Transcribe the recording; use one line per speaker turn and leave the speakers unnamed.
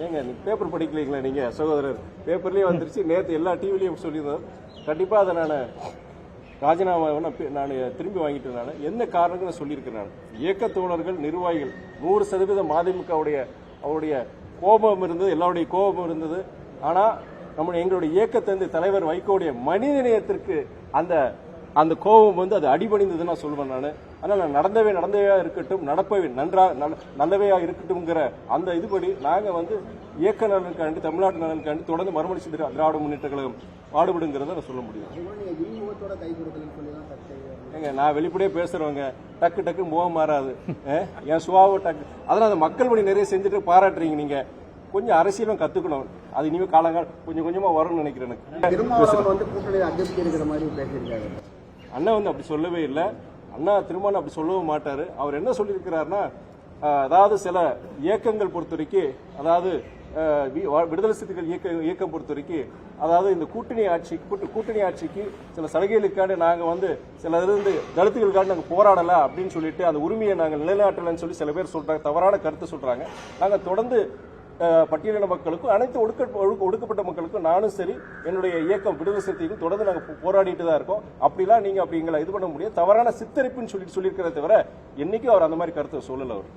ஏங்க நீங்க பேப்பர் படிக்கலீங்களா நீங்க சகோதரர்? பேப்பர்லயே வந்துருச்சு, நேற்று எல்லா டிவிலையும் சொல்லியிருந்தோம். கண்டிப்பா அதை நான் ராஜினாமா நான் திரும்பி வாங்கிட்டு நான் என்ன காரணங்கள் சொல்லியிருக்கிறேன். நான் இயக்க தோழர்கள் நிர்வாகிகள் 100% மதிமுகவுடைய அவருடைய கோபம் இருந்தது, எல்லாருடைய கோபம் இருந்தது. ஆனா எங்களுடைய இயக்கத்தின் தலைவர் வைகோடைய மனிதநேயத்திற்கு அந்த கோபம் வந்து அது அடிபணிந்ததுன்னு நான் சொல்லுவேன். அதனால நடந்தவே இருக்கட்டும், நடப்பவே நல்லவையா இருக்கட்டும்ங்கிற அந்த இதுபடி நாங்க வந்து இயக்க நலனுக்காண்டி, தமிழ்நாட்டு நலனுக்காண்டி தொடர்ந்து மறுமலர்ச்சி திராவிட முன்னேற்ற கழகம் பாடுபடுங்கிறத நான் சொல்ல முடியும். ஏங்க நான் வெளிப்படையே பேசுறவங்க, டக்கு முகம் மாறாது, என் சுவாவ டக்கு. அதனால அந்த மக்கள் பணி நிறைய செஞ்சுட்டு பாராட்டுறீங்க. நீங்க கொஞ்சம் அரசியலும் கத்துக்கணும். அது இனிமே காலங்கள் கொஞ்சமா வரும்னு நினைக்கிறேன். அண்ணா வந்து அப்படி சொல்லவே இல்லை. அண்ணா திருமணம் அப்படி சொல்லவும் மாட்டாரு. அவர் என்ன சொல்லியிருக்கிறாருன்னா, அதாவது சில இயக்கங்கள் பொறுத்த வரைக்கும், அதாவது விடுதலை சிறுத்தைகள் இயக்கம் பொறுத்த வரைக்கும், அதாவது இந்த கூட்டணி ஆட்சிக்கு சில சலுகைகளுக்காக நாங்க வந்து சில இருந்து தலித்துகளுக்காக நாங்க போராடல அப்படின்னு சொல்லிட்டு அந்த உரிமையை நாங்கள் நிலைநாட்டலன்னு சொல்லி சில பேர் சொல்றாங்க, தவறான கருத்து சொல்றாங்க. நாங்க தொடர்ந்து பட்டியலின மக்களுக்கும் அனைத்து ஒடுக்கப்பட்ட மக்களுக்கும் நானும் சரி என்னுடைய இயக்கம் விடுதலை சிறுத்தைகளும் தொடர்ந்து நாங்கள் போராடிட்டு தான் இருக்கோம். அப்படிலாம் நீங்க அப்படிங்களா இது பண்ண முடியாது, தவறான சித்தரிப்புன்னு சொல்லியிருக்கிறத தவிர என்னைக்கும் அவர் அந்த மாதிரி கருத்தை சொல்லல. அவர்